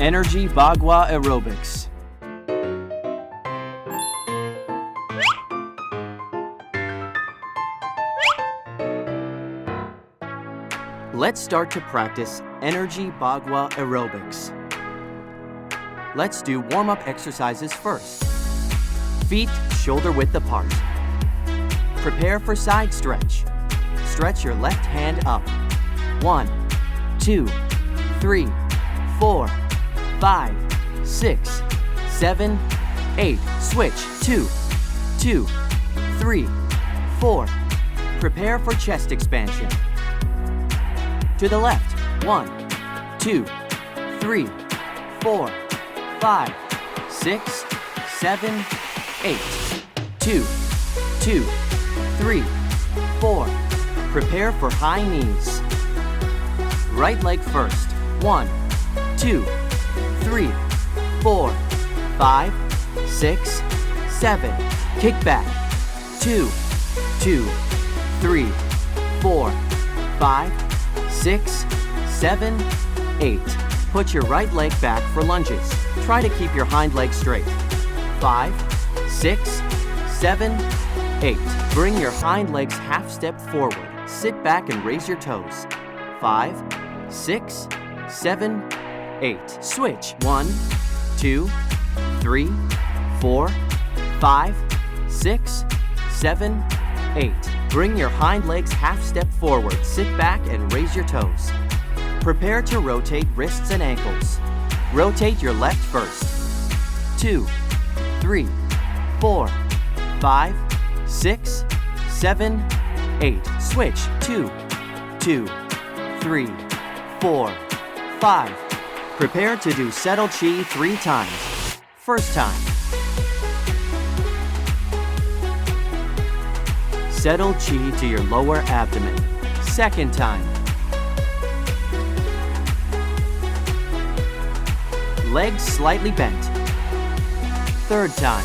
Energy Bagua Aerobics. Let's start to practice Energy Bagua Aerobics. Let's do warm-up exercises first. Feet shoulder-width apart. Prepare for side stretch. Stretch your left hand up. 1, 2, 3, 4, 5, 6, 7, 8. Switch. 2, 2, 3, 4. Prepare for chest expansion. To the left. 1, 2, 3, 4, 5, 6, 7, 8. 2, 2, 3, 4. Prepare for high knees. Right leg first. 1, 2, 3, 4, 5, 6, 7. Kick back. 2, 2, 3, 4, 5, 6, 7, 8. Put your right leg back for lunges. Try to keep your hind leg straight. 5, 6, 7, 8. Bring your hind legs half step forward. Sit back and raise your toes. 5, 6, 7, 8. Switch. 1, 2, 3, 4, 5, 6, 7, 8. Bring your hind legs half step forward. Sit back and raise your toes. Prepare to rotate wrists and ankles. Rotate your left first. 2, 3, 4, 5, 6, 7, 8. Switch. 2, 2, 3, 4, 5. Prepare to do settle chi 3 times. First time. Settle chi to your lower abdomen. Second time. Legs slightly bent. Third time.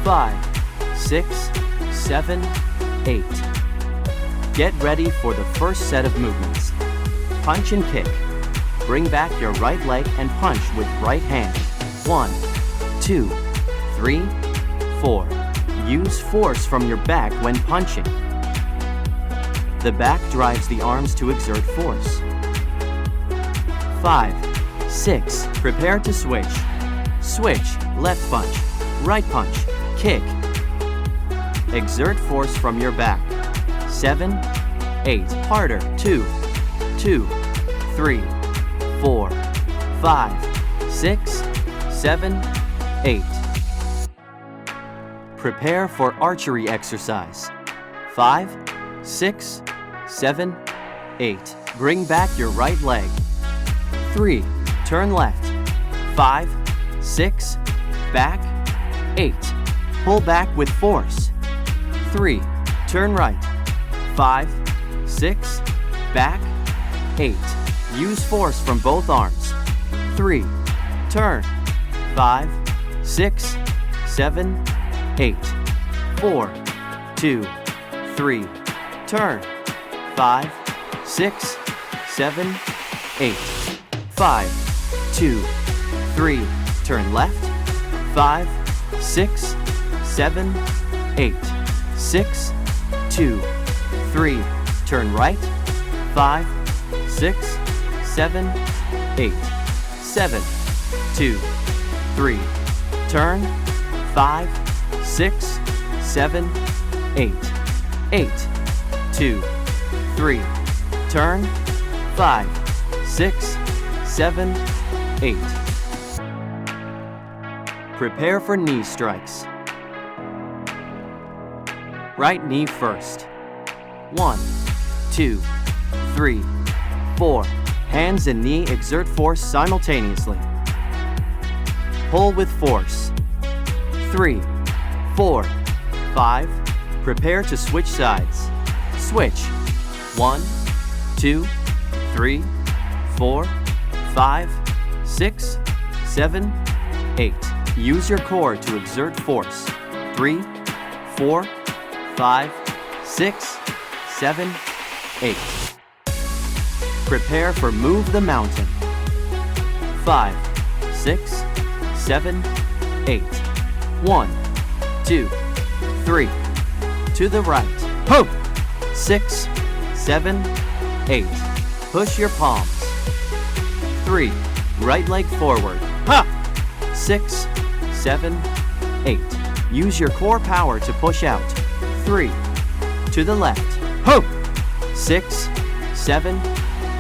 5, 6, 7, 8. Get ready for the first set of movements. Punch and kick. Bring back your right leg and punch with right hand. 1, 2, 3, 4. Use force from your back when punching. The back drives the arms to exert force. 5, 6. Prepare to switch. Switch. Left punch. Right punch. Kick. Exert force from your back. 7, 8. Harder. 2, 2, 3, 4, 5, 6, 7, 8. Prepare for archery exercise. 5, 6, 7, 8. Bring back your right leg. 3. Turn left. 5, 6, back, 8. Pull back with force. 3. Turn right. 5, 6, back, 8. Use force from both arms. 3. Turn. 5, 6, 7, 8. 4, 2, 3. Turn. 5, 6, 7, 8. 5, 2, 3. Turn left. 5, 6, 7, 8. 6, 2, 3. Turn right. 5, 6, 7, 8. 7, 2, 3. Turn. 5, 6, 7, 8. 8, 2, 3. Turn. 5, 6, 7, 8. Prepare for knee strikes. Right knee first. 1, 2, 3, 4. Hands and knee exert force simultaneously. Pull with force. 3, 4, 5. Prepare to switch sides. Switch. 1, 2, 3, 4, 5, 6, 7, 8. Use your core to exert force. 3, 4, 5, 6, 7, 8. Prepare for move the mountain. 5, 6, 7, 8. 1, 2, 3. To the right. Ho! 6, 7, 8. Push your palms. 3. Right leg forward. Ha! 6, 7, 8. Use your core power to push out. 3. To the left. Ho! 6, 7,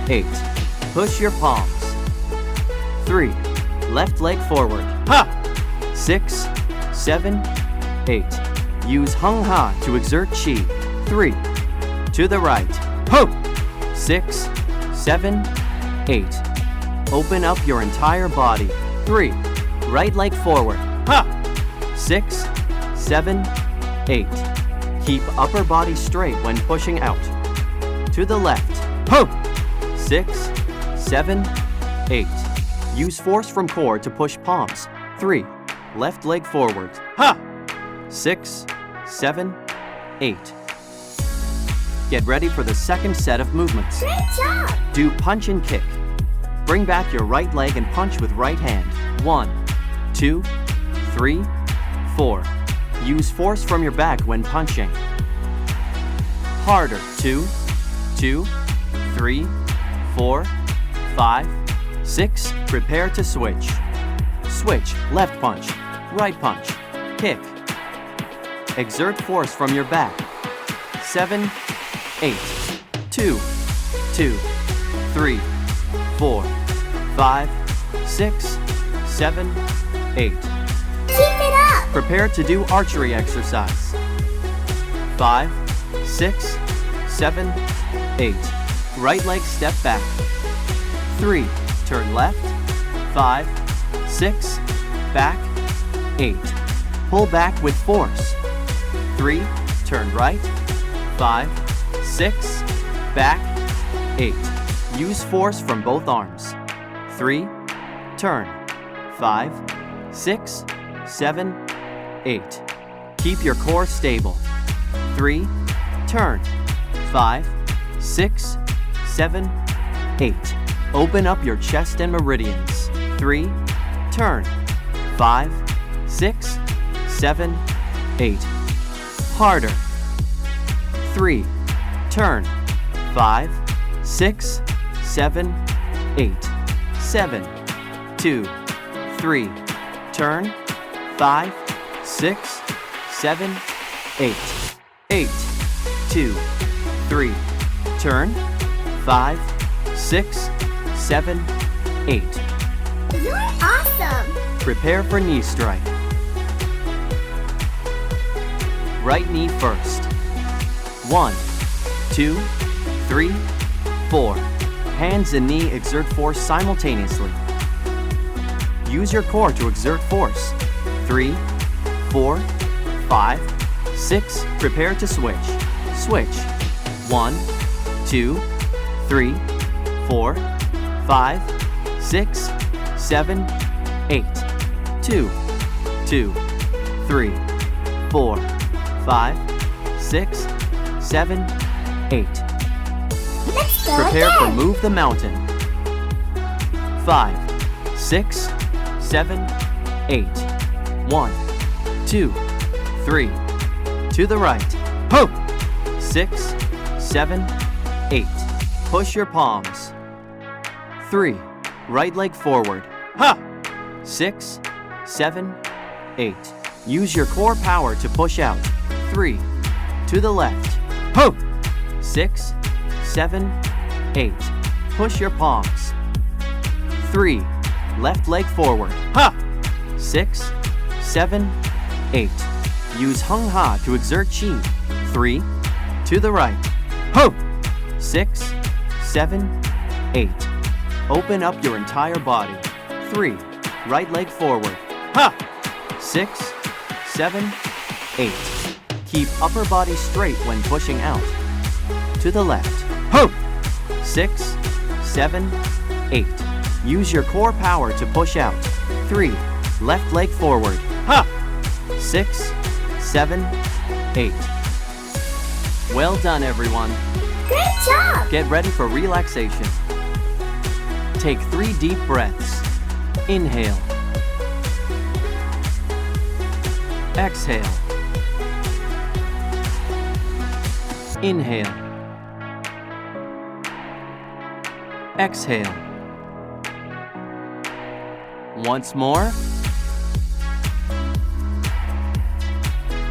8. Push your palms. 3. Left leg forward. Ha! 6, 7, 8. Use Hung Ha to exert Chi. 3. To the right. Ho! 6, 7, 8. Open up your entire body. 3. Right leg forward. Ha! 6, 7, 8. Keep upper body straight when pushing out. To the left. Ho! 6, 7, 8. Use force from core to push palms. 3. Left leg forward. Ha! 6, 7, 8. Get ready for the second set of movements. Great job! Do punch and kick. Bring back your right leg and punch with right hand. 1, 2, 3, 4. Use force from your back when punching. Harder. 2, 2, 3, 4, 5, 6. Prepare to switch. Switch. Left punch. Right punch. Kick. Exert force from your back. 7, 8. 2, 2, 3, 4, 5, 6, 7, 8. Keep it up! Prepare to do archery exercise. 5, 6, 7, 8. Right leg step back. 3. Turn left. 5, 6. Back. 8. Pull back with force. 3. Turn right. 5, 6. Back. 8. Use force from both arms. 3. Turn. 5, 6, 7, 8. Keep your core stable. 3. Turn. 5, 6, 7, 8. Open up your chest and meridians. 3. Turn. 5, 6, 7, 8. Harder. 3. Turn. 5, 6, 7, 8. 7, 2, 3. Turn. 5, 6, 7, 8. 8, 2, 3. Turn. 5, 6, 7, 8. You're awesome! Prepare for knee strike. Right knee first. 1, 2, 3, 4. Hands and knee exert force simultaneously. Use your core to exert force. 3, 4, 5, 6. Prepare to switch. Switch. 1, 2, 3, 4, 5, 6, 7, 8. 2, 2, 3, 4, 5, 6, 7, 8. Let's go Prepare again! for move the mountain. 5, 6, 7, 8. 1, 2, 3. To the right. Ho! 6, 7, 8. Push your palms. 3. Right leg forward. Ha! 6, 7, 8. Use your core power to push out. 3. To the left. Ho! 6, 7, 8. Push your palms. 3. Left leg forward. Ha! 6, 7, 8. Use Hung Ha to exert Chi. 3. To the right. Ho! 6, 7, 8. Open up your entire body. 3. Right leg forward. Ha! 6, 7, 8. Keep upper body straight when pushing out. To the left. Ho! 6, 7, 8. Use your core power to push out. 3. Left leg forward. Ha! 6, 7, 8. Well done, everyone. Great job! Get ready for relaxation. Take 3 deep breaths. Inhale. Exhale. Inhale. Exhale. Once more.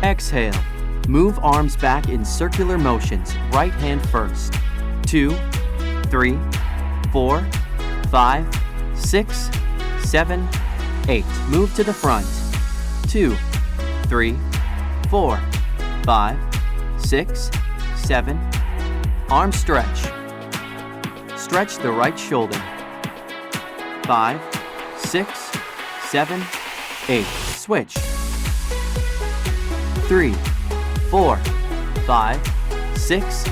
Exhale. Move arms back in circular motions, right hand first. 2, 3, 4, 5, 6, 7, 8. Move to the front. 2, 3, 4, 5, 6, 7. Arm stretch. Stretch the right shoulder. 5, 6, 7, 8. Switch. 3, 4, 5, 6.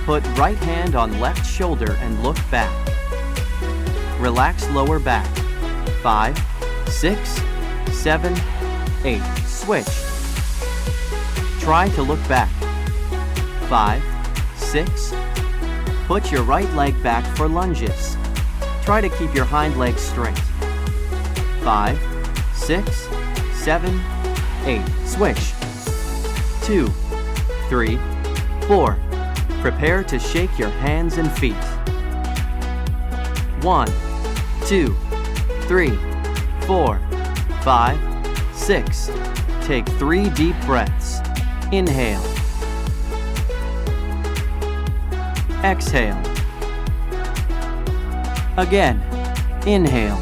Put right hand on left shoulder and look back. Relax lower back. 5, 6, 7, 8. Switch. Try to look back. 5, 6. Put your right leg back for lunges. Try to keep your hind leg straight. 5, 6, 7, 8. Switch. 2, 3, 4. Prepare to shake your hands and feet. 1, 2, 3, 4, 5, 6. Take 3 deep breaths. Inhale. Exhale. Again. Inhale.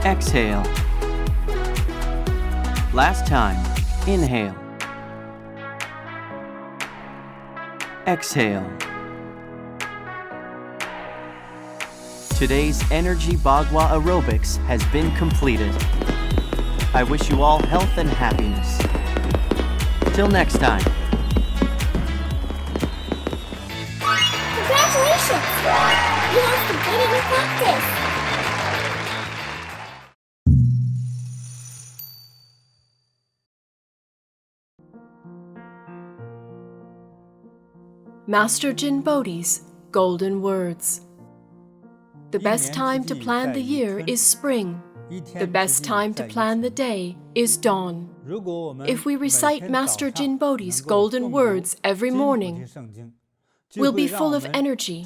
Exhale. Last time. Inhale. Exhale. Today's Energy Bagua Aerobics has been completed. I wish you all health and happiness. Till next time. Congratulations! You have completed your practice. Master JinBodhi's Golden Words. The best time to plan the year is spring. The best time to plan the day is dawn. If we recite Master JinBodhi's Golden Words every morning, we'll be full of energy,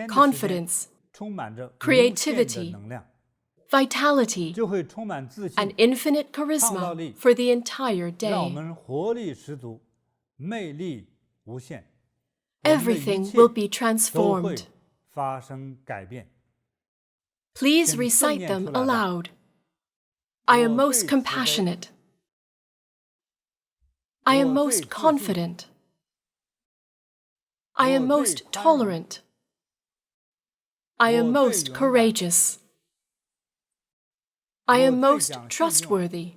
confidence, creativity, vitality, and infinite charisma for the entire day. Everything will be transformed. Please recite them aloud. I am most compassionate. I am most confident. I am most tolerant. I am most courageous. I am most trustworthy.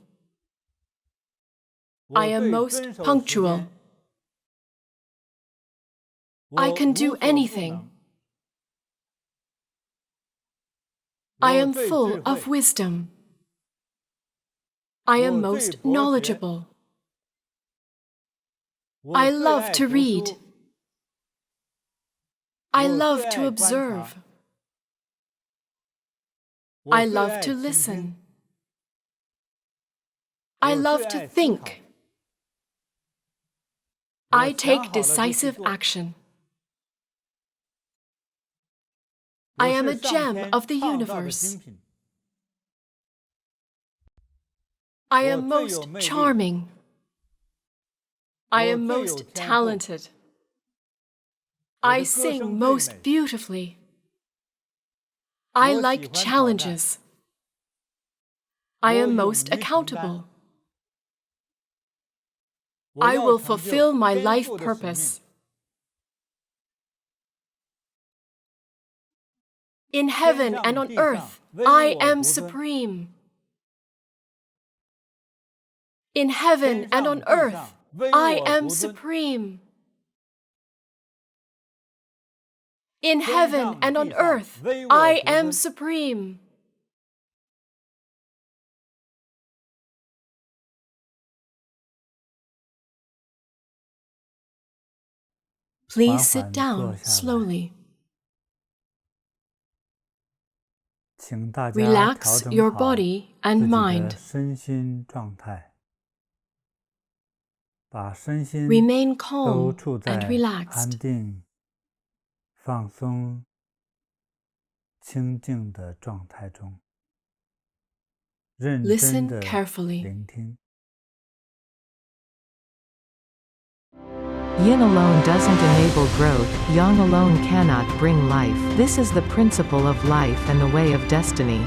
I am most punctual. I can do anything. I am full of wisdom. I am most knowledgeable. I love to read. I love to observe. I love to listen. I love to think. I take decisive action. I am a gem of the universe. I am most charming. I am most talented. I sing most beautifully. I like challenges. I am most accountable. I will fulfill my life purpose. In heaven and on earth, I am supreme. In heaven and on earth, I am supreme. In heaven and on earth, I am supreme. Please sit down slowly. Relax your body and mind. Remain calm and relaxed. Listen carefully. Yin alone doesn't enable growth, yang alone cannot bring life. This is the principle of life and the way of destiny.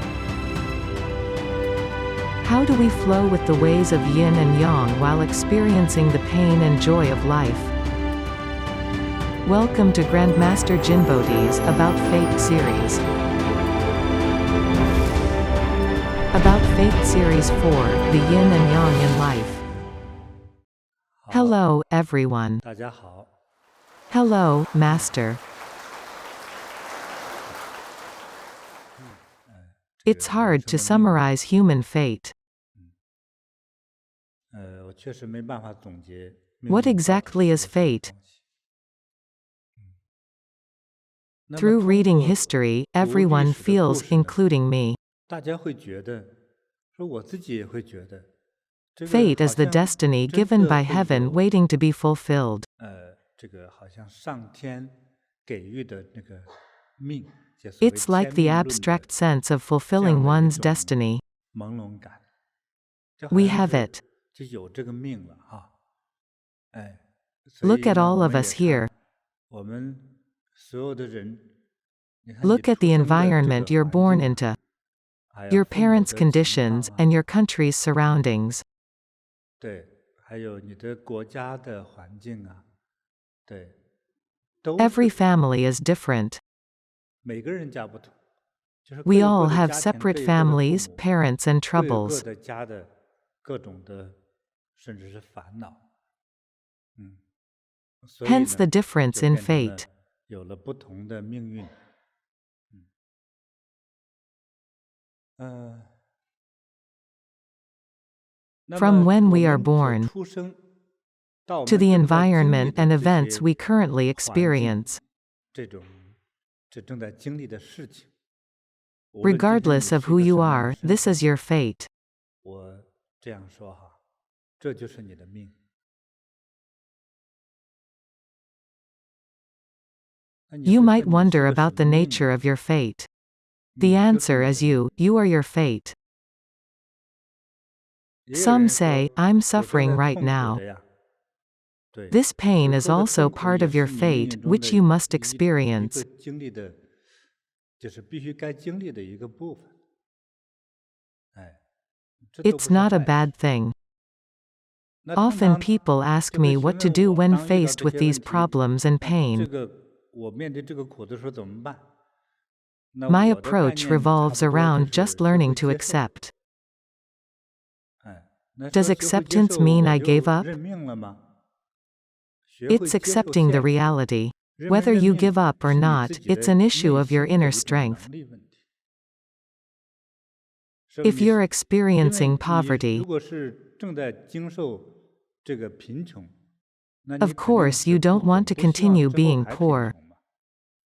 How do we flow with the ways of yin and yang while experiencing the pain and joy of life? Welcome to Grandmaster JinBodhi's About Fate series. About Fate Series 4, The Yin and Yang in Life. Hello, everyone. Hello, Master. It's hard to summarize human fate. What exactly is fate? Through reading history, everyone feels, including me. Fate is the destiny given by heaven waiting to be fulfilled. It's like the abstract sense of fulfilling one's destiny. We have it. Look at all of us here. Look at the environment you're born into, your parents' conditions, and your country's surroundings. Every family is different. We all have separate families, parents, and troubles. Hence the difference in fate. From when we are born to the environment and events we currently experience. Regardless of who you are, this is your fate. You might wonder about the nature of your fate. The answer is you are your fate. Some say, I'm suffering right now. This pain is also part of your fate, which you must experience. It's not a bad thing. Often people ask me what to do when faced with these problems and pain. My approach revolves around just learning to accept. Does acceptance mean I gave up? It's accepting the reality. Whether you give up or not, it's an issue of your inner strength. If you're experiencing poverty, of course you don't want to continue being poor.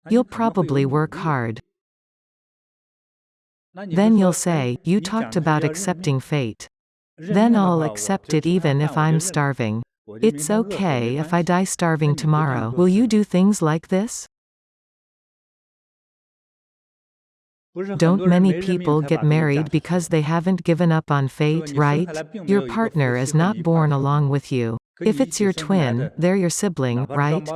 You'll probably work hard. Then you'll say, you talked about accepting fate. Then I'll accept it even if I'm starving. It's okay if I die starving tomorrow. Will you do things like this? Don't many people get married because they haven't given up on fate, right? Your partner is not born along with you. If it's your twin, they're your sibling, right?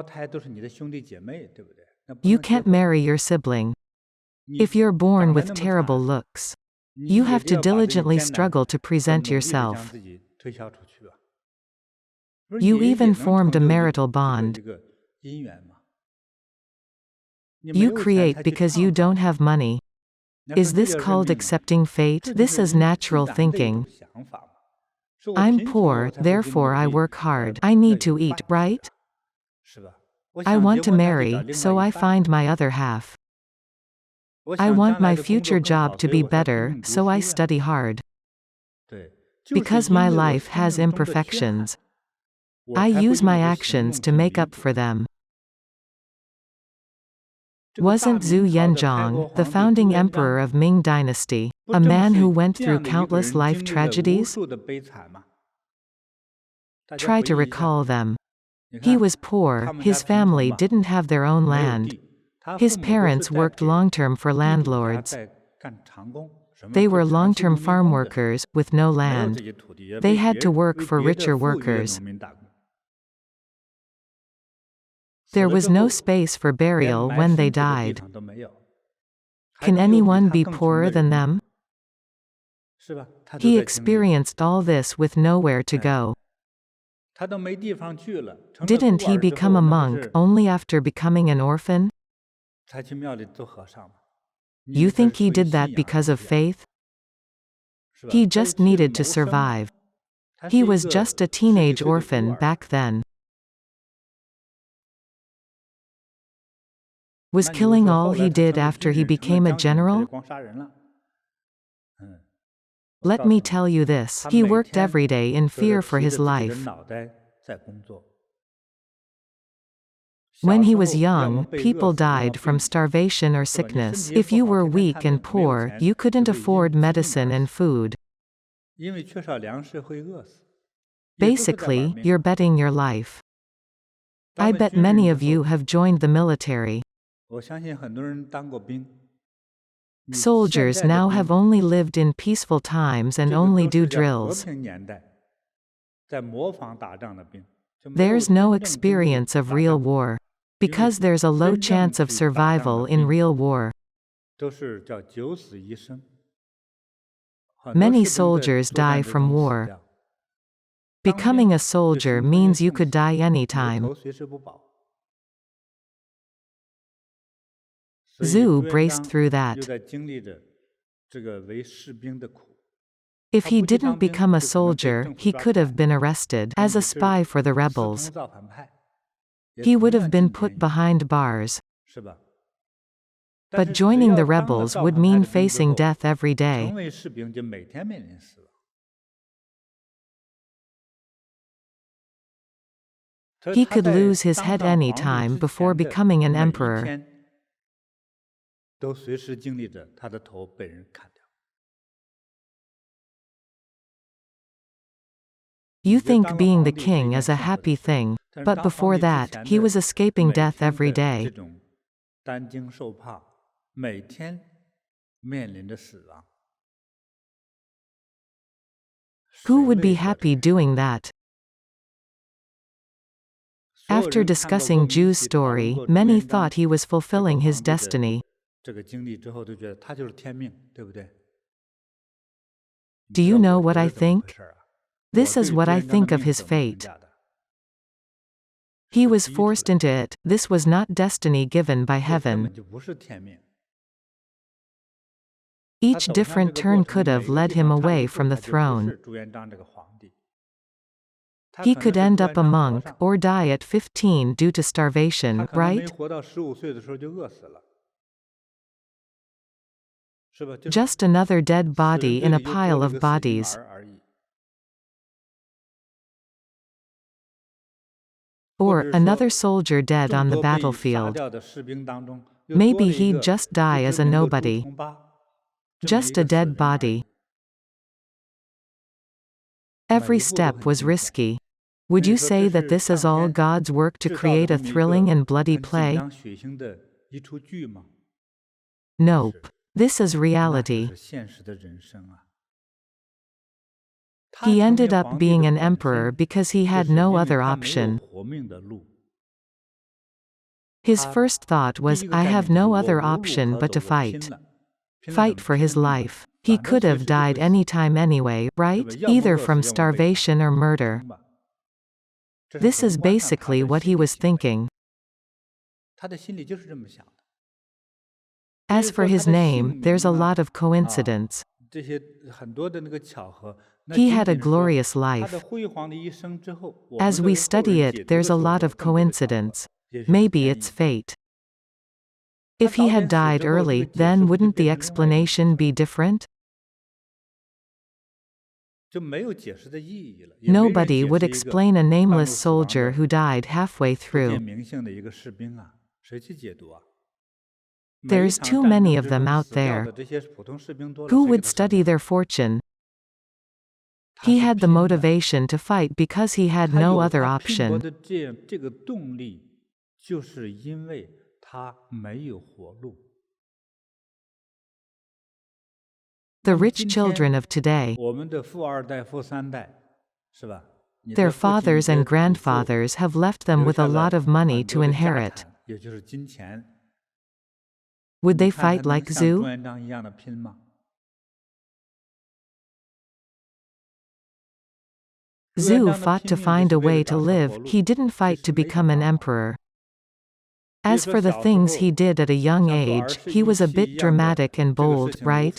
You can't marry your sibling. If you're born with terrible looks, you have to diligently struggle to present yourself. You even formed a marital bond. You create because you don't have money. Is this called accepting fate? This is natural thinking. I'm poor, therefore I work hard. I need to eat, right? I want to marry, so I find my other half. I want my future job to be better, so I study hard. Because my life has imperfections, I use my actions to make up for them. Wasn't Zhu Yanzhong, the founding emperor of Ming Dynasty, a man who went through countless life tragedies? Try to recall them. He was poor, his family didn't have their own land. His parents worked long-term for landlords. They were long-term farm workers, with no land. They had to work for richer workers. There was no space for burial when they died. Can anyone be poorer than them? He experienced all this with nowhere to go. Didn't he become a monk only after becoming an orphan? You think he did that because of faith? He just needed to survive. He was just a teenage orphan back then. Was killing all he did after he became a general? Let me tell you this, he worked every day in fear for his life. When he was young, people died from starvation or sickness. If you were weak and poor, you couldn't afford medicine and food. Basically, you're betting your life. I bet many of you have joined the military. Soldiers now have only lived in peaceful times and only do drills. There's no experience of real war. Because there's a low chance of survival in real war. Many soldiers die from war. Becoming a soldier means you could die anytime. Zhu braced through that. If he didn't become a soldier, he could have been arrested as a spy for the rebels. He would have been put behind bars. But joining the rebels would mean facing death every day. He could lose his head any time before becoming an emperor. You think being the king is a happy thing, but before that, he was escaping death every day. Who would be happy doing that? After discussing Zhu's story, many thought he was fulfilling his destiny. Do you know what I think? This is what I think of his fate. He was forced into it, this was not destiny given by heaven. Each different turn could have led him away from the throne. He could end up a monk, or die at 15 due to starvation, right? Just another dead body in a pile of bodies. Or, another soldier dead on the battlefield. Maybe he'd just die as a nobody. Just a dead body. Every step was risky. Would you say that this is all God's work to create a thrilling and bloody play? Nope. This is reality. He ended up being an emperor because he had no other option. His first thought was, I have no other option but to fight. Fight for his life. He could have died anytime anyway, right? Either from starvation or murder. This is basically what he was thinking. As for his name, there's a lot of coincidence. He had a glorious life. As we study it, there's a lot of coincidence. Maybe it's fate. If he had died early, then wouldn't the explanation be different? Nobody would explain a nameless soldier who died halfway through. There's too many of them out there. Who would study their fortune? He had the motivation to fight because he had no other option. The rich children of today, their fathers and grandfathers have left them with a lot of money to inherit. Would they fight like Zhu? Zhu fought to find a way to live, he didn't fight to become an emperor. As for the things he did at a young age, he was a bit dramatic and bold, right?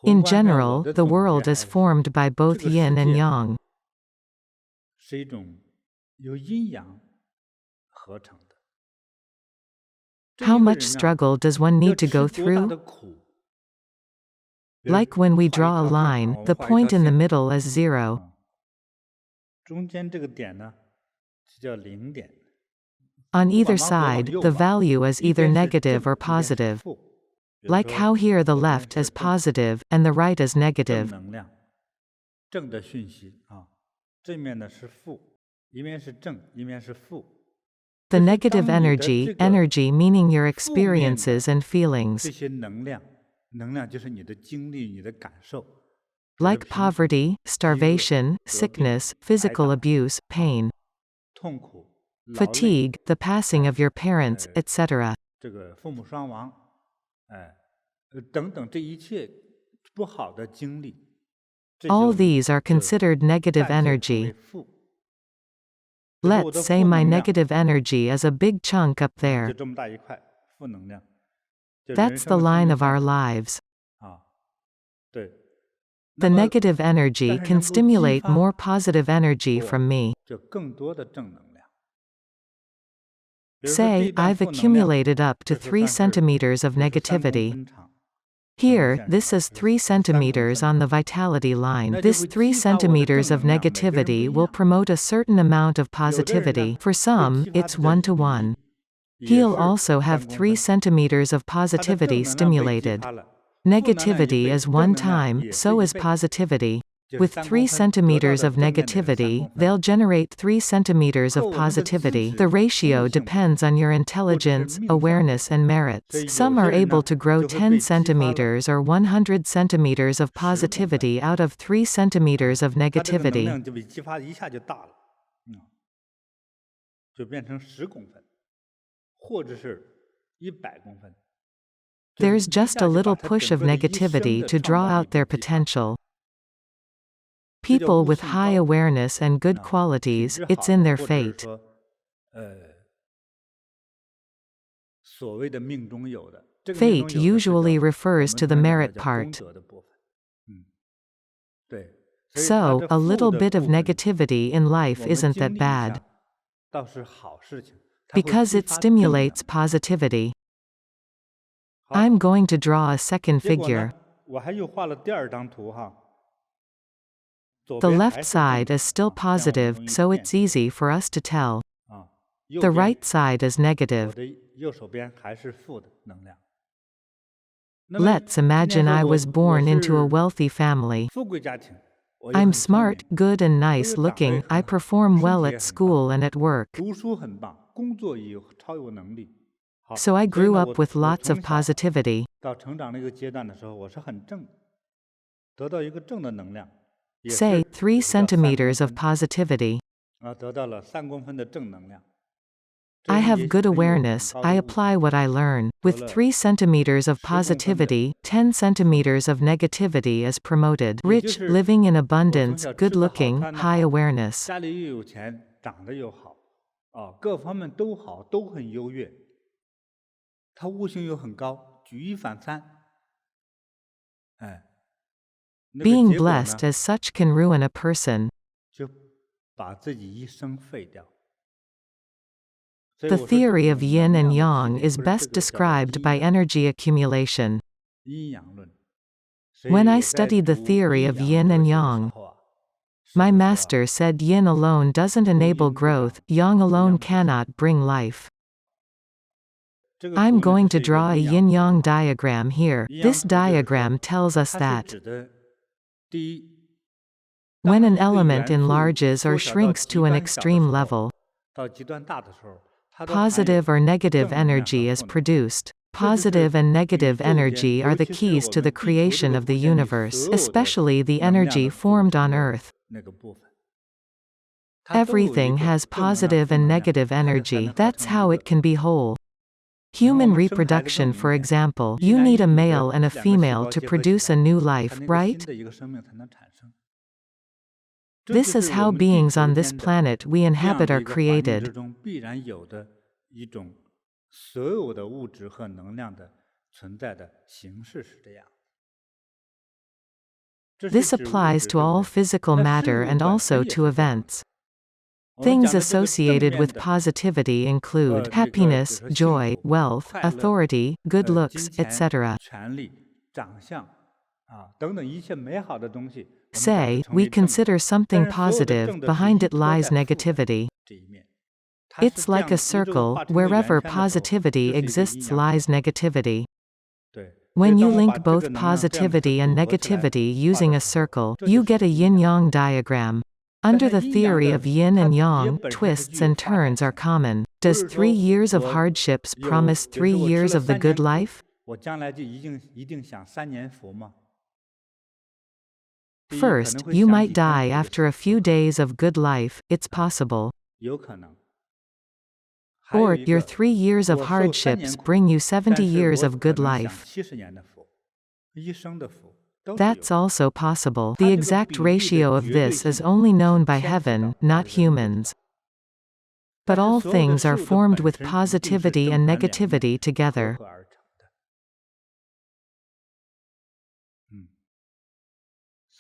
In general, the world is formed by both yin and yang. How much struggle does one need to go through? Like when we draw a line, the point in the middle is 0. On either side, the value is either negative or positive. Like how here the left is positive, and the right is negative. The negative energy meaning your experiences and feelings. Like poverty, starvation, sickness, physical abuse, pain, fatigue, the passing of your parents, etc. All these are considered negative energy. Let's say my negative energy is a big chunk up there. That's the line of our lives. The negative energy can stimulate more positive energy from me. Say, I've accumulated up to 3 centimeters of negativity. Here, this is 3 centimeters on the vitality line. This 3 centimeters of negativity will promote a certain amount of positivity. For some, it's 1-to-1. He'll also have 3 centimeters of positivity stimulated. Negativity is 1 time, so is positivity. With 3 centimeters of negativity, they'll generate 3 centimeters of positivity. The ratio depends on your intelligence, awareness and merits. Some are able to grow 10 centimeters or 100 centimeters of positivity out of 3 centimeters of negativity. There's just a little push of negativity to draw out their potential. People with high awareness and good qualities, it's in their fate. Fate usually refers to the merit part. So, a little bit of negativity in life isn't that bad. Because it stimulates positivity. I'm going to draw a second figure. The left side is still positive, so it's easy for us to tell. The right side is negative. Let's imagine I was born into a wealthy family. I'm smart, good and nice looking, I perform well at school and at work. So I grew up with lots of positivity. Say, 3 centimeters of positivity. I have good awareness, I apply what I learn. With 3 centimeters of positivity, 10 centimeters of negativity is promoted. Rich, living in abundance, good looking, high awareness. Being blessed as such can ruin a person. The theory of yin and yang is best described by energy accumulation. When I studied the theory of yin and yang, My master said yin alone doesn't enable growth, yang alone cannot bring life. I'm going to draw a yin-yang diagram here. This diagram tells us that when an element enlarges or shrinks to an extreme level, positive or negative energy is produced. Positive and negative energy are the keys to the creation of the universe, especially the energy formed on Earth. Everything has positive and negative energy, that's how it can be whole. Human reproduction, for example, you need a male and a female to produce a new life, right? This is how beings on this planet we inhabit are created. This applies to all physical matter and also to events. Things associated with positivity include happiness, joy, wealth, authority, good looks, etc. Say, we consider something positive, behind it lies negativity. It's like a circle, wherever positivity exists lies negativity. When you link both positivity and negativity using a circle, you get a yin-yang diagram. Under the theory of yin and yang, twists and turns are common. Does 3 years of hardships promise 3 years of the good life? First, you might die after a few days of good life, it's possible. Or, your 3 years of hardships bring you 70 years of good life. That's also possible. The exact ratio of this is only known by heaven, not humans. But all things are formed with positivity and negativity together.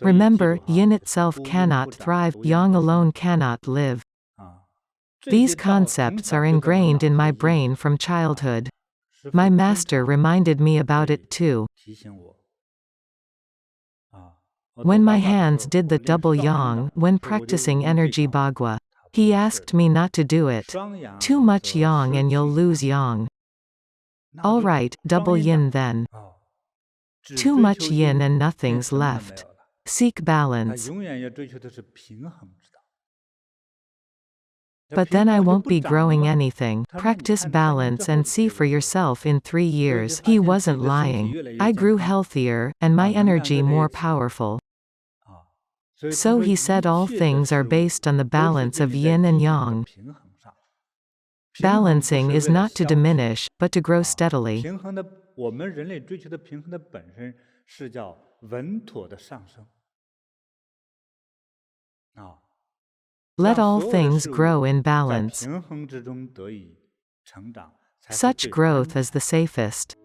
Remember, yin itself cannot thrive, yang alone cannot live. These concepts are ingrained in my brain from childhood. My master reminded me about it too. When my hands did the double yang, when practicing energy Bagua, he asked me not to do it. Too much yang and you'll lose yang. Alright, double yin then. Too much yin and nothing's left. Seek balance. But then I won't be growing anything. Practice balance and see for yourself in 3 years. He wasn't lying. I grew healthier, and my energy more powerful. So he said all things are based on the balance of yin and yang. Balancing is not to diminish, but to grow steadily. Let all things grow in balance. Such growth is the safest.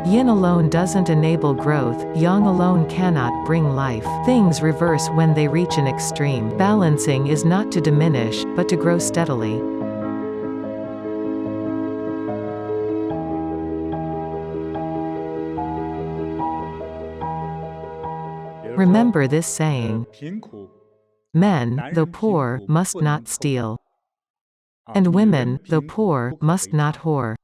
Yin alone doesn't enable growth, yang alone cannot bring life. Things reverse when they reach an extreme. Balancing is not to diminish, but to grow steadily. Remember this saying. Men, though poor, must not steal. And women, though poor, must not whore.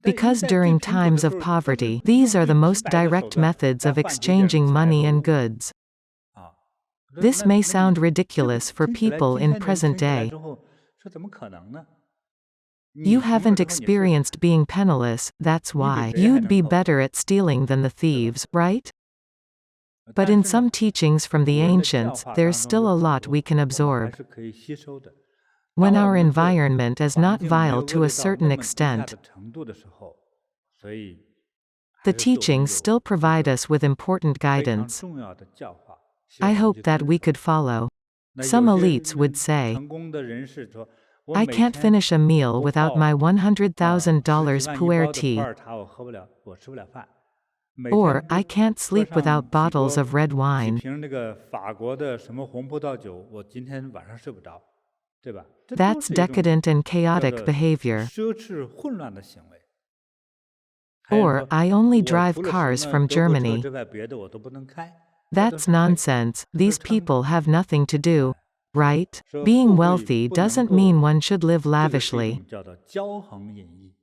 Because during times of poverty, these are the most direct methods of exchanging money and goods. This may sound ridiculous for people in present day. You haven't experienced being penniless, that's why. You'd be better at stealing than the thieves, right? But in some teachings from the ancients, there's still a lot we can absorb. When our environment is not vile to a certain extent, the teachings still provide us with important guidance. I hope that we could follow. Some elites would say, I can't finish a meal without my $100,000 pu'er tea. Or, I can't sleep without bottles of red wine. That's decadent and chaotic behavior. Or, I only drive cars from Germany. That's nonsense, these people have nothing to do. Right? Being wealthy doesn't mean one should live lavishly. 这个是一种叫做骄横隐逸。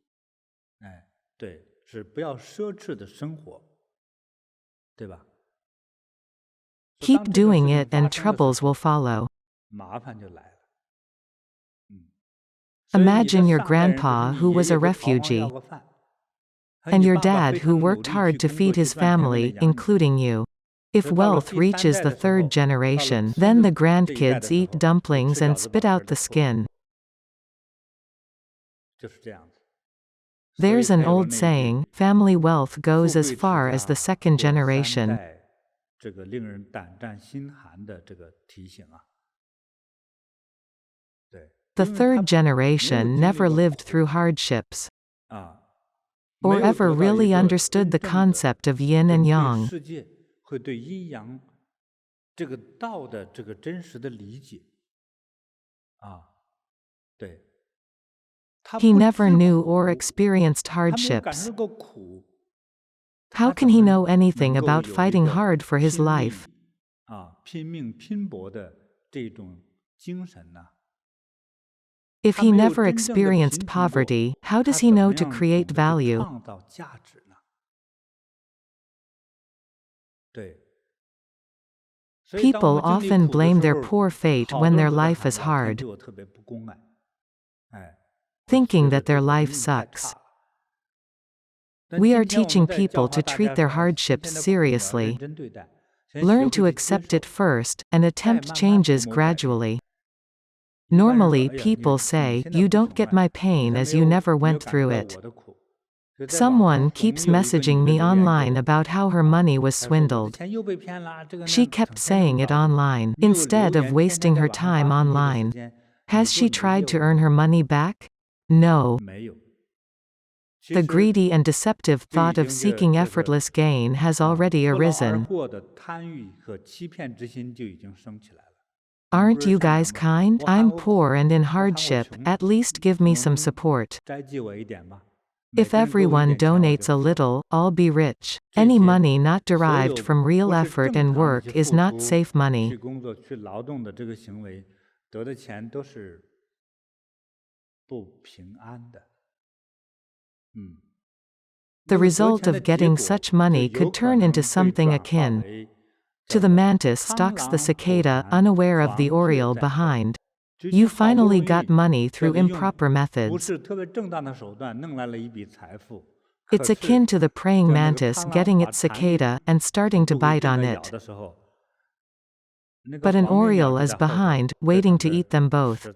对，是不要奢侈的生活，对吧？ Keep doing it and troubles will follow. 麻烦就来了。 Imagine your grandpa who was a refugee, and your dad who worked hard to feed his family, including you. If wealth reaches the third generation, then the grandkids eat dumplings and spit out the skin. 就是这样子。 There's an old saying, family wealth goes as far as the second generation. 这个令人胆战心寒的这个提醒啊。对。 The third generation never lived through hardships, or ever really understood the concept of yin and yang. 世界会对阴阳这个道的这个真实的理解对。 He never knew or experienced hardships. How can he know anything about fighting hard for his life? 拼命拼搏的这种精神呢？ If he never experienced poverty, how does he know to create value? 创造价值呢？对。 People often blame their poor fate when their life is hard, thinking that their life sucks. We are teaching people to treat their hardships seriously. Learn to accept it first, and attempt changes gradually. Normally people say, you don't get my pain as you never went through it. Someone keeps messaging me online about how her money was swindled. She kept saying it online, instead of wasting her time online. Has she tried to earn her money back? No. The greedy and deceptive thought of seeking effortless gain has already arisen. Aren't you guys kind? I'm poor and in hardship, at least give me some support. If everyone donates a little, I'll be rich. Any money not derived from real effort and work is not safe money. The result of getting such money could turn into something akin to the mantis stalks the cicada, unaware of the oriole behind. You finally got money through improper methods. It's akin to the praying mantis getting its cicada, and starting to bite on it. But an oriole is behind, waiting to eat them both.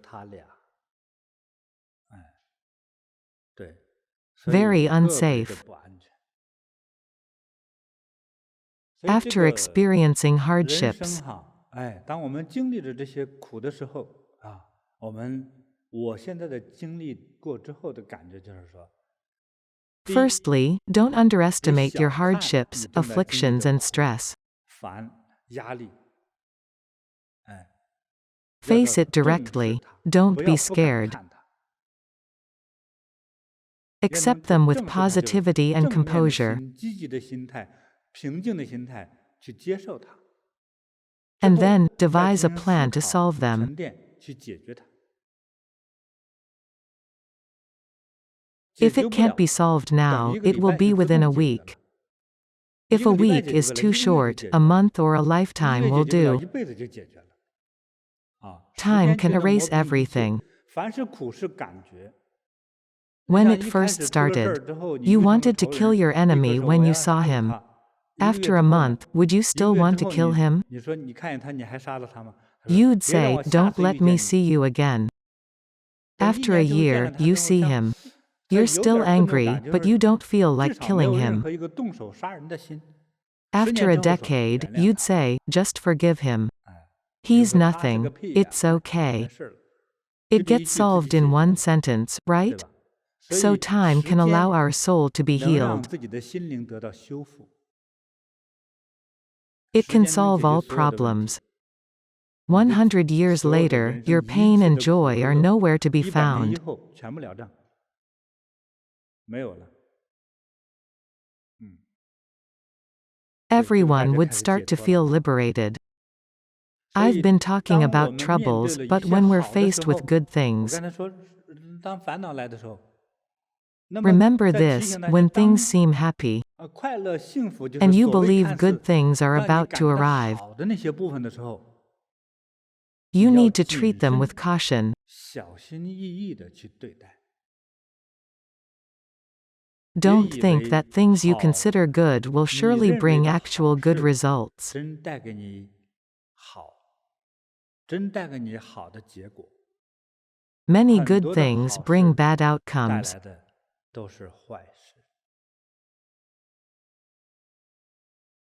Very unsafe. After experiencing hardships, firstly, don't underestimate your hardships, afflictions and stress. Face it directly. Don't be scared. Accept them with positivity and composure. And then, devise a plan to solve them. If it can't be solved now, it will be within a week. If a week is too short, a month or a lifetime will do. Time can erase everything. When it first started, you wanted to kill your enemy when you saw him. After a month, would you still want to kill him? You'd say, don't let me see you again. After a year, you see him. You're still angry, but you don't feel like killing him. After a decade, you'd say, just forgive him. He's nothing. It's okay. It gets solved in one sentence, right? So time can allow our soul to be healed. It can solve all problems. 100 years later, your pain and joy are nowhere to be found. everyone would start to feel liberated. I've been talking about troubles, but when we're faced with good things, remember this: when things seem happy, and you believe good things are about to arrive, you need to treat them with caution. Don't think that things you consider good will surely bring actual good results. Many good things bring bad outcomes.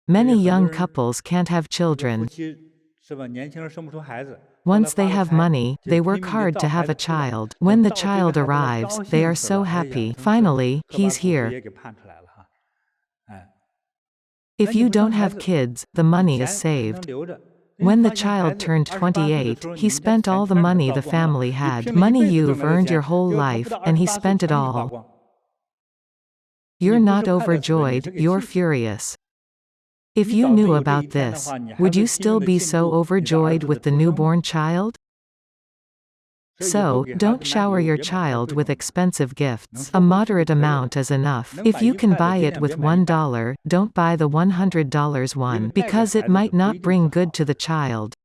Many young couples can't have children. Once they have money, they work hard to have a child. When the child arrives, they are so happy. Finally, he's here. If you don't have kids, the money is saved. When the child turned 28, he spent all the money the family had, money you've earned your whole life, and he spent it all. You're not overjoyed, you're furious. If you knew about this, would you still be so overjoyed with the newborn child? So, don't shower your child with expensive gifts. A moderate amount is enough. If you can buy it with $1, don't buy the $100 one, because it might not bring good to the child.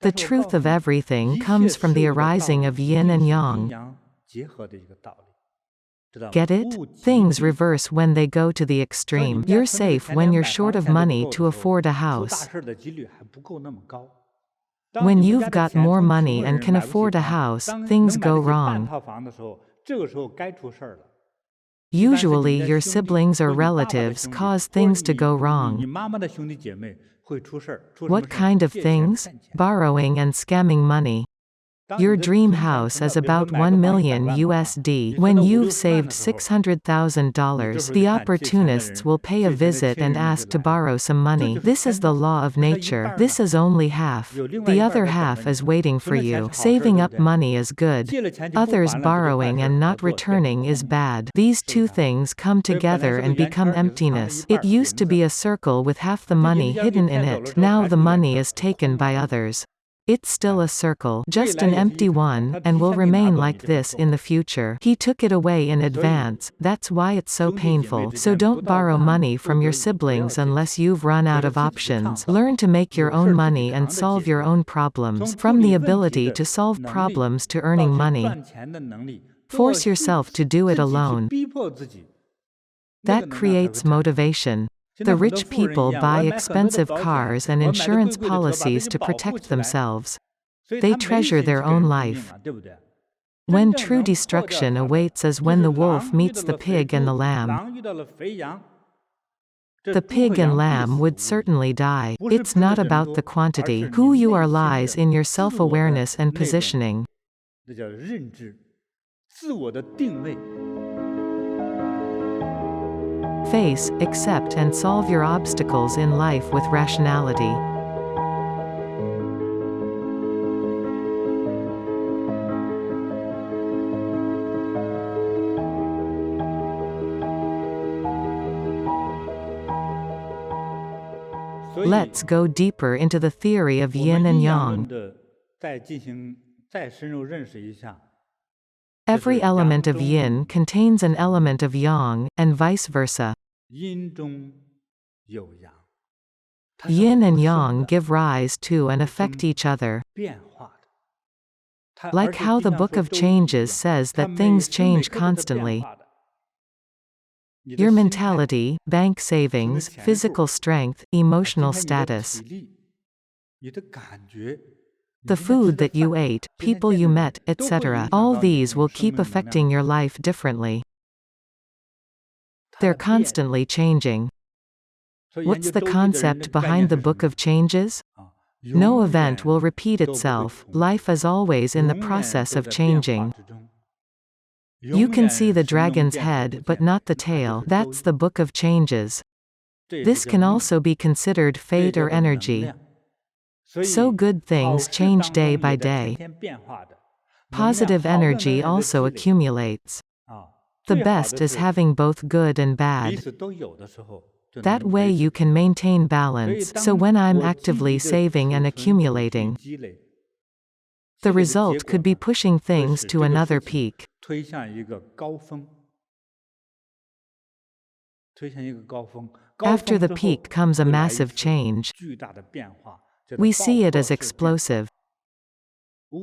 The truth of everything comes from the arising of yin and yang. Get it? Things reverse when they go to the extreme. You're safe when you're short of money to afford a house. When you've got more money and can afford a house, things go wrong. Usually your siblings or relatives cause things to go wrong. What kind of things? Borrowing and scamming money. Your dream house is about $1 million USD. When you've saved $600,000, the opportunists will pay a visit and ask to borrow some money. This is the law of nature. This is only half. The other half is waiting for you. Saving up money is good. Others borrowing and not returning is bad. These two things come together and become emptiness. It used to be a circle with half the money hidden in it. Now the money is taken by others. It's still a circle, just an empty one, and will remain like this in the future. He took it away in advance, that's why it's so painful. So don't borrow money from your siblings unless you've run out of options. Learn to make your own money and solve your own problems. From the ability to solve problems to earning money. Force yourself to do it alone. That creates motivation. The rich people buy expensive cars and insurance policies to protect themselves. They treasure their own life. When true destruction awaits is when the wolf meets the pig and the lamb. The pig and lamb would certainly die. It's not about the quantity. Who you are lies in your self-awareness and positioning. Face, accept and solve your obstacles in life with rationality. Let's go deeper into the theory of yin and yang. Every element of yin contains an element of yang, and vice versa. Yin and yang give rise to and affect each other. Like how the Book of Changes says that things change constantly. Your mentality, bank savings, physical strength, emotional status. The food that you ate, people you met, etc. All these will keep affecting your life differently. They're constantly changing. What's the concept behind the Book of Changes? No event will repeat itself, life is always in the process of changing. You can see the dragon's head but not the tail, that's the Book of Changes. This can also be considered fate or energy. So good things change day by day. Positive energy also accumulates. The best is having both good and bad. That way you can maintain balance, so when I'm actively saving and accumulating, the result could be pushing things to another peak. After the peak comes a massive change. We see it as explosive.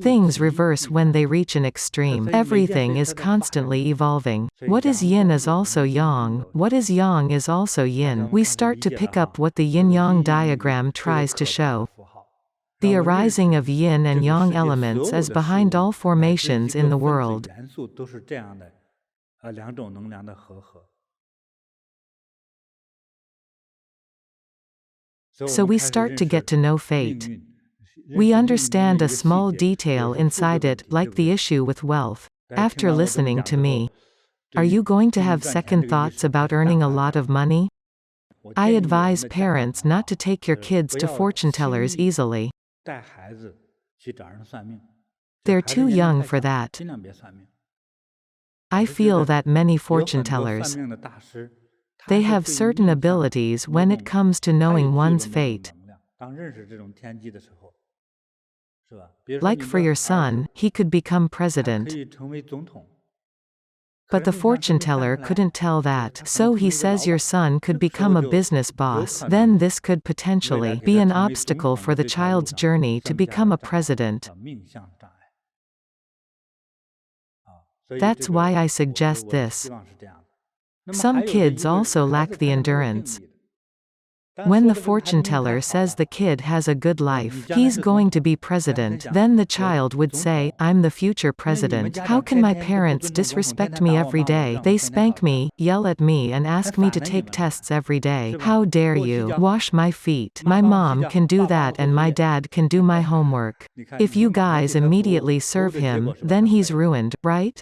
Things reverse when they reach an extreme. Everything is constantly evolving. What is yin is also yang, what is yang is also yin. We start to pick up what the yin-yang diagram tries to show. The arising of yin and yang elements is behind all formations in the world. So we start to get to know fate. We understand a small detail inside it, like the issue with wealth. After listening to me, are you going to have second thoughts about earning a lot of money? I advise parents not to take your kids to fortune tellers easily. They're too young for that. I feel that many fortune tellers, they have certain abilities when it comes to knowing one's fate. Like for your son, he could become president. But the fortune teller couldn't tell that, so he says your son could become a business boss. Then this could potentially be an obstacle for the child's journey to become a president. That's why I suggest this. Some kids also lack the endurance. When the fortune teller says the kid has a good life, he's going to be president, then the child would say, I'm the future president. How can my parents disrespect me every day? They spank me, yell at me and ask me to take tests every day. How dare you? Wash my feet. My mom can do that and my dad can do my homework. If you guys immediately serve him, then he's ruined, right?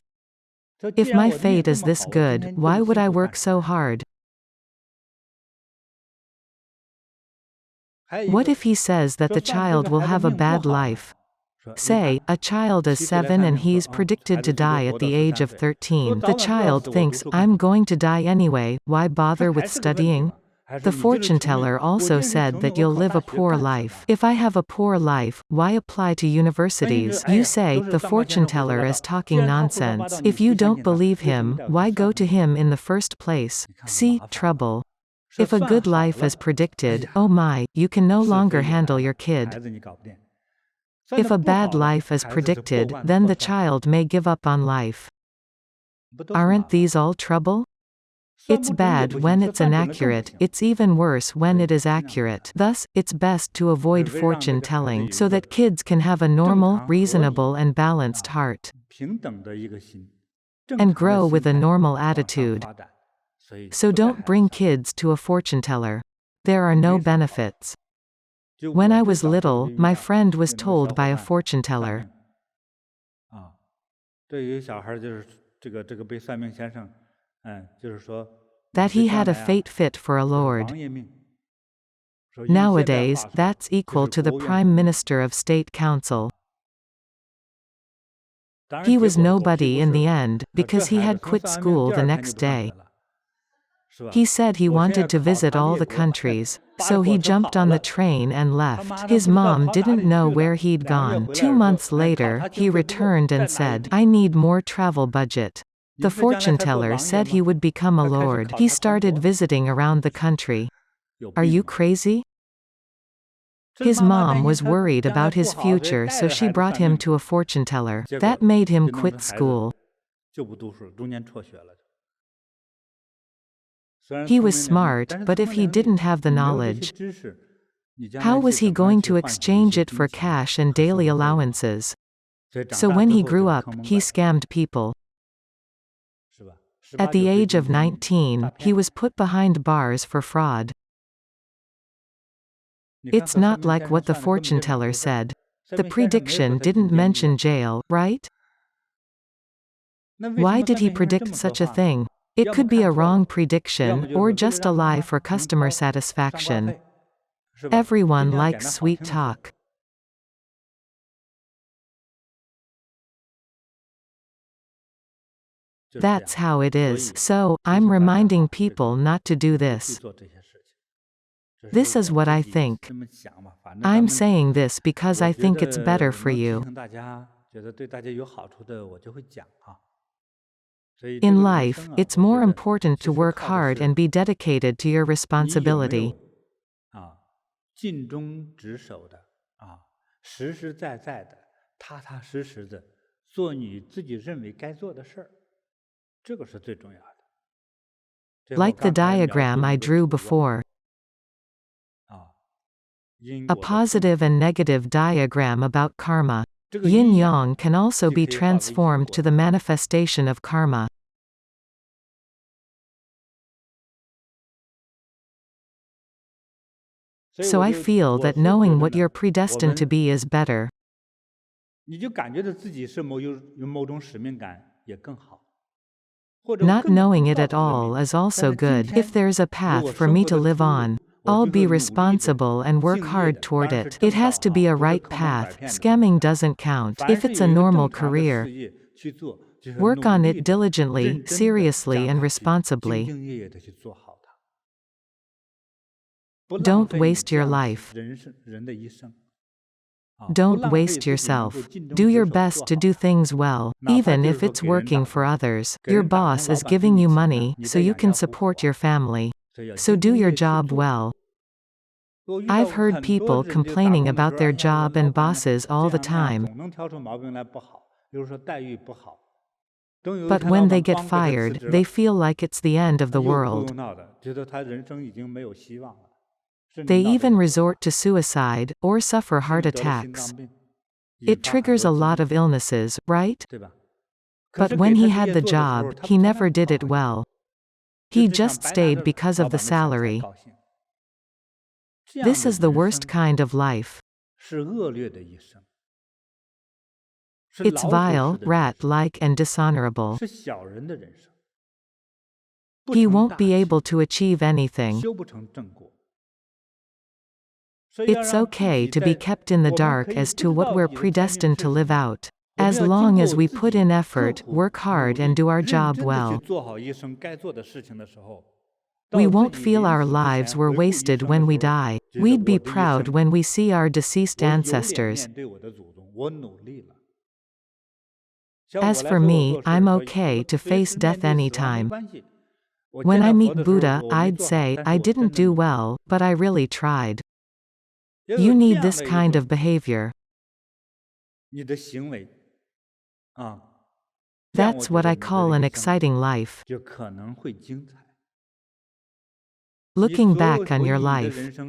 If my fate is this good, why would I work so hard? What if he says that the child will have a bad life? Say, a child is 7 and he's predicted to die at the age of 13. The child thinks, I'm going to die anyway, why bother with studying? The fortune teller also said that you'll live a poor life. If I have a poor life, why apply to universities? You say, the fortune teller is talking nonsense. If you don't believe him, why go to him in the first place? See, trouble. If a good life is predicted, oh my, you can no longer handle your kid. If a bad life is predicted, then the child may give up on life. Aren't these all trouble? It's bad when it's inaccurate, it's even worse when it is accurate. Thus, it's best to avoid fortune telling, so that kids can have a normal, reasonable and balanced heart. And grow with a normal attitude. So don't bring kids to a fortune teller. There are no benefits. When I was little, my friend was told by a fortune teller that he had a fate fit for a lord. Nowadays, that's equal to the Prime Minister of State Council. He was nobody in the end, because he had quit school the next day. He said he wanted to visit all the countries, so he jumped on the train and left. His mom didn't know where he'd gone. 2 months later, he returned and said, I need more travel budget. The fortune teller said he would become a lord. He started visiting around the country. Are you crazy? His mom was worried about his future, so she brought him to a fortune teller. That made him quit school. He was smart, but if he didn't have the knowledge, how was he going to exchange it for cash and daily allowances? So when he grew up, he scammed people. At the age of 19, he was put behind bars for fraud. It's not like what the fortune teller said. The prediction didn't mention jail, right? Why did he predict such a thing? It could be a wrong prediction, or just a lie for customer satisfaction. Everyone likes sweet talk. That's how it is. So, I'm reminding people not to do this. This is what I think. I'm saying this because I think it's better for you. In life, it's more important to work hard and be dedicated to your responsibility. 尽忠职守的实实在在的踏踏实实的做你自己认为该做的事儿，这个是最重要的。 Like the diagram I drew before. A positive and negative diagram about karma. Yin-yang can also be transformed to the manifestation of karma. So I feel that knowing what you're predestined to be is better. 你就感觉到自己是有某种使命感也更好。 Not knowing it at all is also good. If there's a path for me to live on, I'll be responsible and work hard toward it. It has to be a right path. Scamming doesn't count. If it's a normal career, work on it diligently, seriously and responsibly. Don't waste your life. Don't waste yourself. Do your best to do things well, even if it's working for others. Your boss is giving you money, so you can support your family. So do your job well. I've heard people complaining about their job and bosses all the time. But when they get fired, they feel like it's the end of the world. They even resort to suicide, or suffer heart attacks. It triggers a lot of illnesses, right? But when he had the job, he never did it well. He just stayed because of the salary. This is the worst kind of life. It's vile, rat-like and dishonorable. He won't be able to achieve anything. It's okay to be kept in the dark as to what we're predestined to live out. As long as we put in effort, work hard and do our job well. We won't feel our lives were wasted when we die. We'd be proud when we see our deceased ancestors. As for me, I'm okay to face death anytime. When I meet Buddha, I'd say, I didn't do well, but I really tried. You need this kind of behavior. That's what I call an exciting life. Looking back on your life.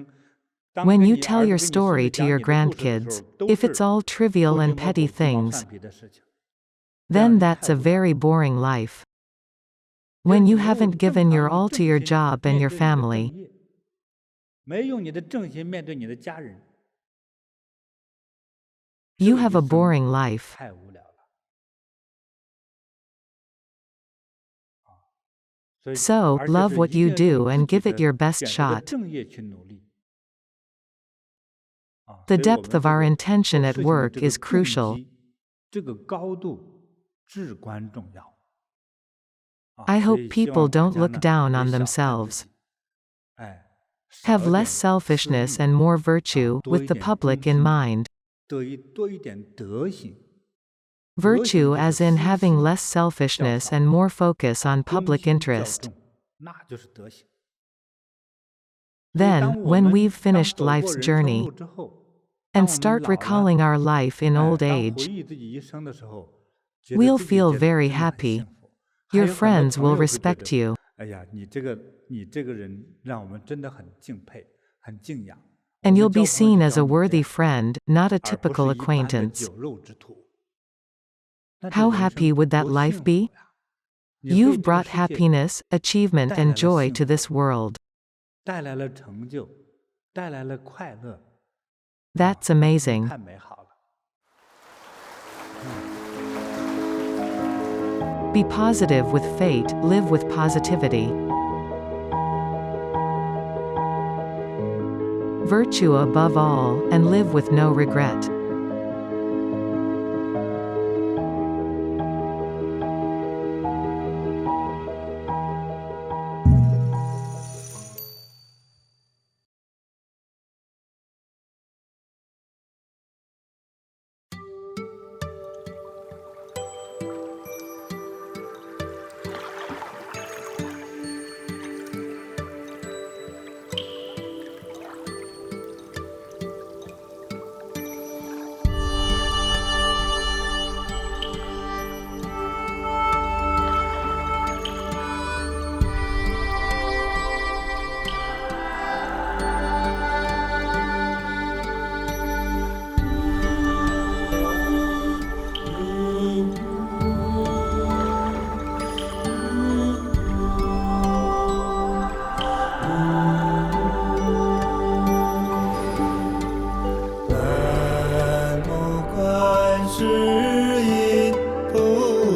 When you tell your story to your grandkids, if it's all trivial and petty things, then that's a very boring life. When you haven't given your all to your job and your family, you have a boring life. So, love what you do and give it your best shot. The depth of our intention at work is crucial. I hope people don't look down on themselves. Have less selfishness and more virtue, with the public in mind. Virtue as in having less selfishness and more focus on public interest. Then, when we've finished life's journey, and start recalling our life in old age, we'll feel very happy. Your friends will respect you. And you'll be seen as a worthy friend, not a typical acquaintance. How happy would that life be? You've brought happiness, achievement and joy to this world. That's amazing. Be positive with fate, live with positivity. Virtue above all, and live with no regret.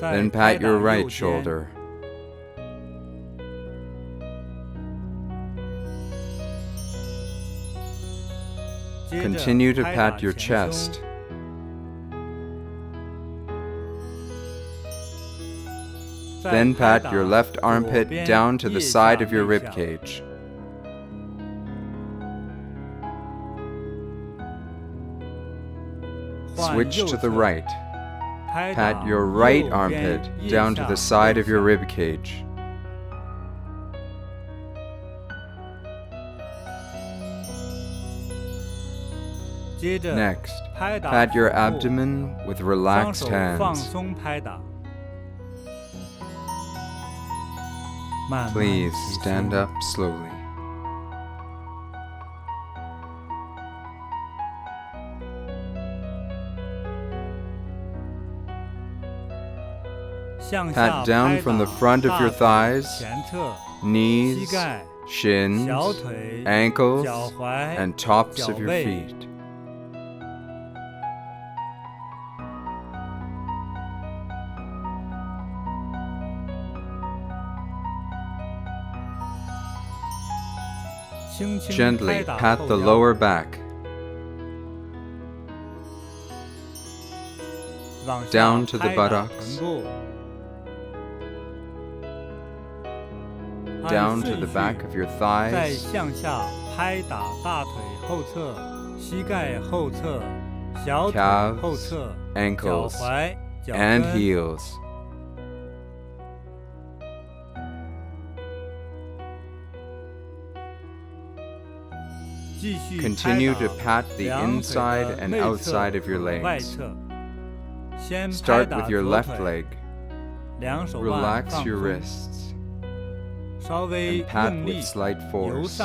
Then pat your right shoulder. Continue to pat your chest. Then pat your left armpit down to the side of your rib cage. Switch to the right. Pat your right armpit down to the side of your rib cage. Next, pat your abdomen with relaxed hands. Please stand up slowly. Pat down from the front of your thighs, knees, shins, ankles, and tops of your feet. Gently pat the lower back, down to the buttocks, down to the back of your thighs, calves, ankles, and heels. Continue to pat the inside and outside of your legs. Start with your left leg. Relax your wrists and pat with slight force.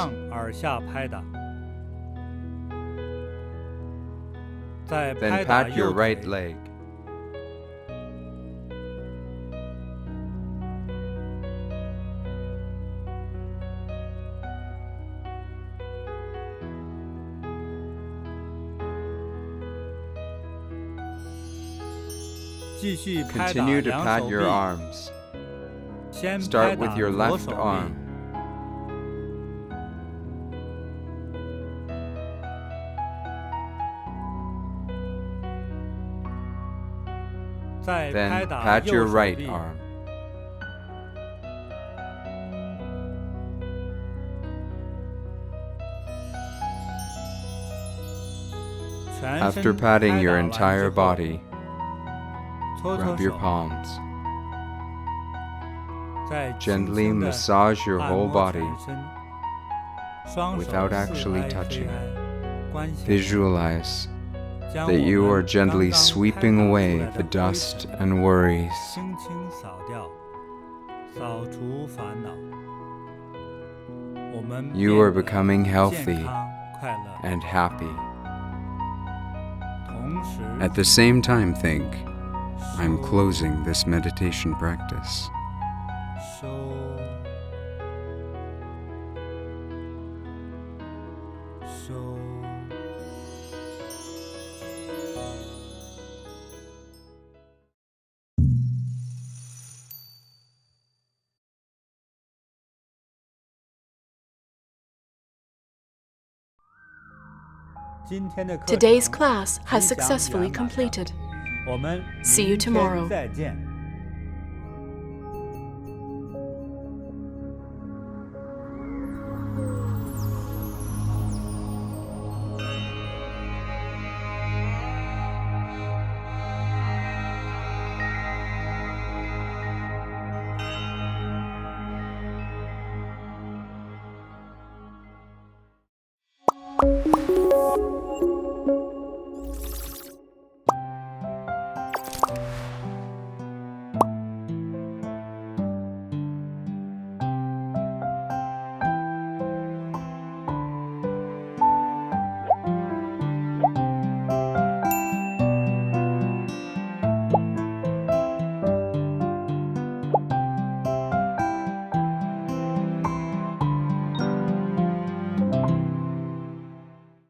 Then pat your right leg. Continue to pat your arms. Start with your left arm. Then pat your right arm. After patting your entire body, rub your palms. Gently massage your whole body without actually touching. Visualize that you are gently sweeping away the dust and worries. You are becoming healthy and happy. At the same time, think, I'm closing this meditation practice. Today's class has successfully completed. See you tomorrow.